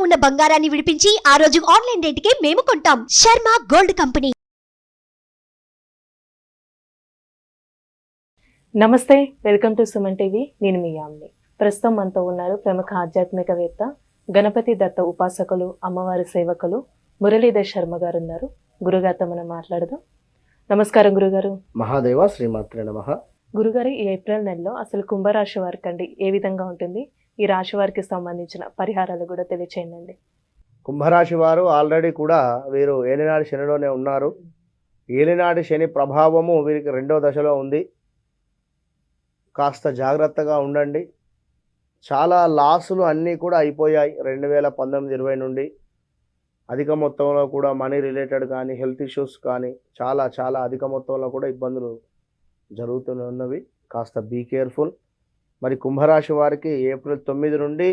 ఉన్న బంగారాన్ని విడిపించి ఆ రోజు ఆన్లైన్ రేటుకే మేము కొంటాం. Sharma gold company. నమస్తే, వెల్కమ్ టు సుమన్ టీవీ. నేను మీ యామిని. ప్రస్తుతం మనతో ఉన్నారు ప్రముఖ ఆధ్యాత్మికవేత్త, గణపతి దత్త ఉపాసకులు, అమ్మవారి సేవకులు మురళీధర్ శర్మ గారు ఉన్నారు. గురుగారితో మనం మాట్లాడదాం. నమస్కారం గురుగారు. మహాదేవ శ్రీమాత్రే నమః. గురుగారు, ఈ ఏప్రిల్ నెలలో అసలు కుంభరాశి వారికి అండి ఏ విధంగా ఉంటుంది? ఈ రాశి వారికి సంబంధించిన పరిహారాలు కూడా తెలియచేయండి. కుంభరాశి వారు ఆల్రెడీ కూడా వీరు ఏలినాటి శనిలోనే ఉన్నారు. ఏలినాటి శని ప్రభావము వీరికి 2వ దశలో ఉంది. కాస్త జాగ్రత్తగా ఉండండి. చాలా లాసులు అన్నీ కూడా అయిపోయాయి 2019-20 నుండి. అధిక మొత్తంలో కూడా మనీ రిలేటెడ్ కానీ, హెల్త్ ఇష్యూస్ కానీ చాలా చాలా అధిక మొత్తంలో కూడా ఇబ్బందులు జరుగుతూనే ఉన్నవి. కాస్త బీ కేర్ఫుల్. మరి కుంభరాశి వారికి ఏప్రిల్ 9 నుండి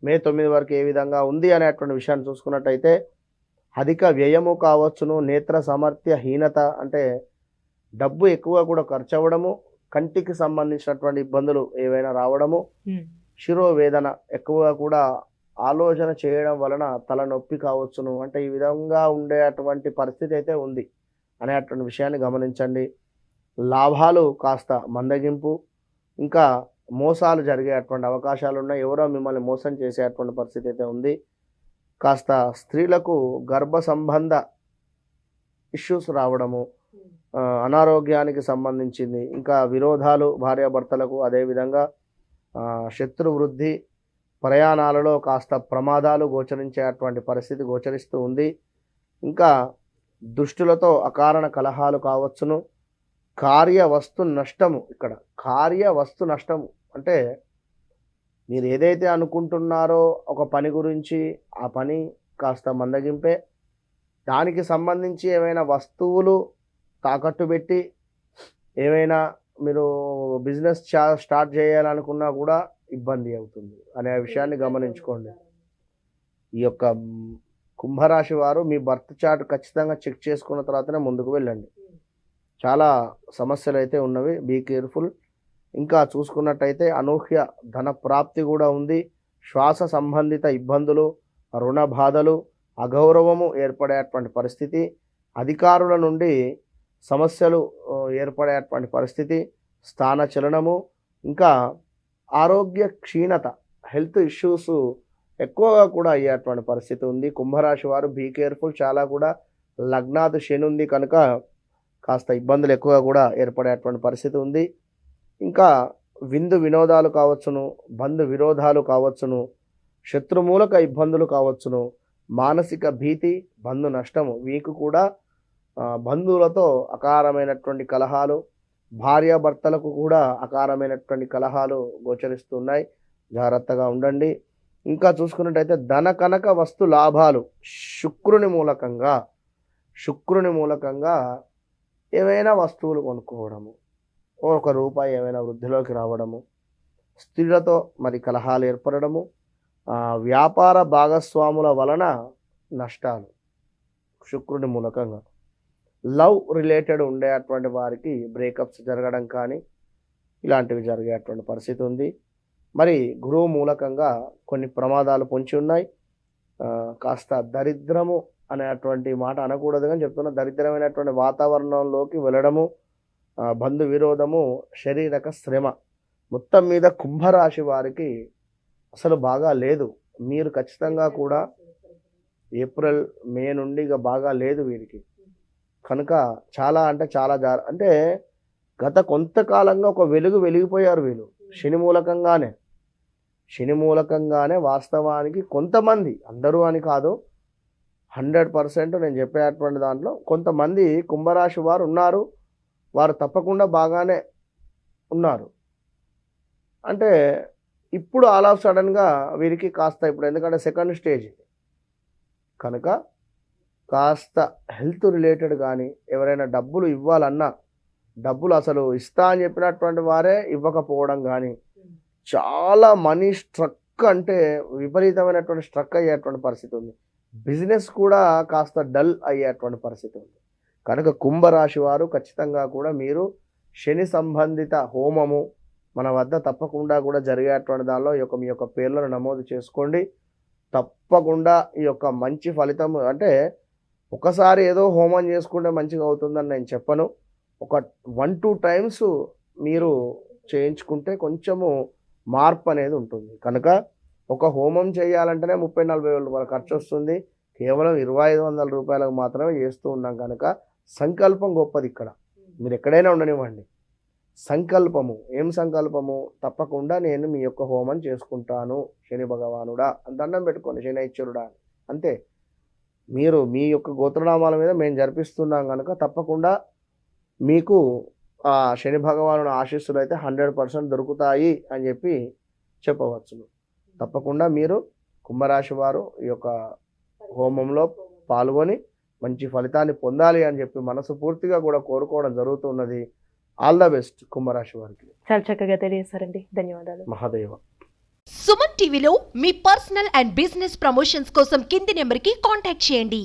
మే 9 వరకు ఏ విధంగా ఉంది అనేటువంటి విషయాన్ని చూసుకున్నట్టయితే, అధిక వ్యయము కావచ్చును, నేత్ర సామర్థ్యహీనత అంటే డబ్బు ఎక్కువ కూడా ఖర్చు అవ్వడము, కంటికి సంబంధించినటువంటి ఇబ్బందులు ఏవైనా రావడము, శిరోవేదన ఎక్కువగా కూడా ఆలోచన చేయడం వలన తలనొప్పి కావచ్చును. అంటే ఈ విధంగా ఉండేటువంటి పరిస్థితి అయితే ఉంది అనేటువంటి విషయాన్ని గమనించండి. లాభాలు కాస్త మందగింపు, ఇంకా మోసాలు జరిగేటువంటి అవకాశాలు ఉన్నాయి. ఎవరో మిమ్మల్ని మోసం చేసేటువంటి పరిస్థితి అయితే ఉంది. కాస్త స్త్రీలకు గర్భ సంబంధ ఇష్యూస్ రావడము, అనారోగ్యానికి సంబంధించింది, ఇంకా విరోధాలు భార్యాభర్తలకు, అదేవిధంగా శత్రు వృద్ధి, ప్రయాణాలలో కాస్త ప్రమాదాలు గోచరించేటువంటి పరిస్థితి గోచరిస్తూ ఉంది. ఇంకా దుష్టులతో అకారణ కలహాలు కావచ్చును. కార్యవస్తు నష్టము. ఇక్కడ కార్యవస్తు నష్టము అంటే మీరు ఏదైతే అనుకుంటున్నారో ఒక పని గురించి, ఆ పని కాస్త మందగింపే. దానికి సంబంధించి ఏమైనా వస్తువులు తాకట్టు పెట్టి ఏమైనా మీరు బిజినెస్ స్టార్ట్ చేయాలనుకున్నా కూడా ఇబ్బంది అవుతుంది అనే విషయాన్ని గమనించుకోండి. ఈ యొక్క కుంభరాశి వారు మీ బర్త్ చార్ట్ ఖచ్చితంగా చెక్ చేసుకున్న తర్వాతనే ముందుకు వెళ్ళండి. చాలా సమస్యలు అయితే ఉన్నవి, బీ కేర్ఫుల్. ఇంకా చూసుకున్నట్టయితే అనూహ్య ధన ప్రాప్తి కూడా ఉంది. శ్వాస సంబంధిత ఇబ్బందులు, రుణ బాధలు, అగౌరవము ఏర్పడేటువంటి పరిస్థితి, అధికారుల నుండి సమస్యలు ఏర్పడేటువంటి పరిస్థితి, స్థానచలనము, ఇంకా ఆరోగ్య క్షీణత, హెల్త్ ఇష్యూస్ ఎక్కువగా కూడా అయ్యేటువంటి పరిస్థితి ఉంది. కుంభరాశి వారు బీ కేర్ఫుల్. చాలా కూడా లగ్నాది శని ఉంది కనుక కాస్త ఇబ్బందులు ఎక్కువగా కూడా ఏర్పడేటువంటి పరిస్థితి ఉంది. ఇంకా విందు వినోదాలు కావచ్చును, బంధు విరోధాలు కావచ్చును, శత్రుమూలక ఇబ్బందులు కావచ్చును, మానసిక భీతి, బంధు నష్టము. మీకు కూడా బంధువులతో అకారమైనటువంటి కలహాలు, భార్యాభర్తలకు కూడా అకారమైనటువంటి కలహాలు గోచరిస్తున్నాయి. జాగ్రత్తగా ఉండండి. ఇంకా చూసుకున్నట్టయితే ధన కనక వస్తు లాభాలు శుక్రుని మూలకంగా ఏవైనా వస్తువులు కొనుక్కోవడము, ఒక రూపాయి ఏమైనా వృద్ధిలోకి రావడము, స్త్రీలతో మరి కలహాలు ఏర్పడము, వ్యాపార భాగస్వాముల వలన నష్టాలు శుక్రుని మూలకంగా, లవ్ రిలేటెడ్ ఉండేటువంటి వారికి బ్రేకప్స్ జరగడం కానీ ఇలాంటివి జరిగేటువంటి పరిస్థితి ఉంది. మరి గురువు మూలకంగా కొన్ని ప్రమాదాలు పొంచి ఉన్నాయి. కాస్త దరిద్రము అనేటువంటి మాట అనకూడదు కానీ చెప్తున్న, దరిద్రమైనటువంటి వాతావరణంలోకి వెళ్ళడము, బంధు విరోధము, శారీరక శ్రమ, మొత్తం మీద కుంభరాశి వారికి అసలు బాగా లేదు. మీరు ఖచ్చితంగా కూడా ఏప్రిల్ మే నుండి ఇక బాగా లేదు వీరికి. కనుక చాలా అంటే చాలా అంటే గత కొంతకాలంగా ఒక వెలిగిపోయారు వీళ్ళు శని మూలకంగానే వాస్తవానికి కొంతమంది, అందరూ అని కాదు, 100% నేను చెప్పేటువంటి దాంట్లో కొంతమంది కుంభరాశి వారు ఉన్నారు. వారు తప్పకుండా బాగానే ఉన్నారు. అంటే ఇప్పుడు ఆల్ ఆఫ్ సడన్గా వీరికి కాస్త ఇప్పుడు, ఎందుకంటే సెకండ్ స్టేజ్ కనుక కాస్త హెల్త్ రిలేటెడ్ కానీ, ఎవరైనా డబ్బులు ఇవ్వాలన్నా, డబ్బులు అసలు ఇస్తా అని చెప్పినటువంటి వారే ఇవ్వకపోవడం కానీ, చాలా మనీ స్ట్రక్ అంటే విపరీతమైనటువంటి స్ట్రక్ అయ్యేటువంటి పరిస్థితి ఉంది. బిజినెస్ కూడా కాస్త డల్ అయ్యేటువంటి పరిస్థితి ఉంది. కనుక కుంభరాశి వారు ఖచ్చితంగా కూడా మీరు శని సంబంధిత హోమము మన వద్ద తప్పకుండా కూడా జరిగేటువంటి దానిలో మీ యొక్క పేర్లను నమోదు చేసుకోండి. తప్పకుండా ఈ యొక్క మంచి ఫలితం అంటే ఒకసారి ఏదో హోమం చేసుకుంటే మంచిగా అవుతుందని నేను చెప్పను. ఒక 1-2 టైమ్స్ మీరు చేయించుకుంటే కొంచెము మార్పు అనేది ఉంటుంది. కనుక ఒక హోమం చేయాలంటేనే 30-40 వేల రూపాయల ఖర్చు వస్తుంది. కేవలం 2500 రూపాయలకు మాత్రమే చేస్తూ ఉన్నాం. కనుక సంకల్పం గొప్పది. ఇక్కడ మీరు ఎక్కడైనా ఉండనివ్వండి, సంకల్పము ఏం సంకల్పము, తప్పకుండా నేను మీ యొక్క హోమం చేసుకుంటాను శని భగవానుడా అని దండం పెట్టుకోండి, శనైశ్వరుడా అంతే. మీరు మీ యొక్క గోత్రనామాల మీద మేము జరిపిస్తున్నాం కనుక తప్పకుండా మీకు ఆ శని భగవానుని ఆశీస్సులు అయితే 100% దొరుకుతాయి అని చెప్పి చెప్పవచ్చును. తప్పకుండా మీరు కుంభరాశి వారు ఈ యొక్క హోమంలో పాల్గొని మంచి ఫలితాన్ని పొందాలి అని చెప్పి మనసు పూర్తిగా కూడా కోరుకోవడం జరుగుతున్నది. ఆల్ ద బెస్ట్ కుంభరాశి వారికి. చాలా చక్కగా తెలియజేశారండి, ధన్యవాదాలు. మహాదేవ. సుమన్ టీవీలో మీ పర్సనల్ అండ్ బిజినెస్ ప్రమోషన్స్ కోసం కింది నెంబర్కి కాంటాక్ట్ చేయండి.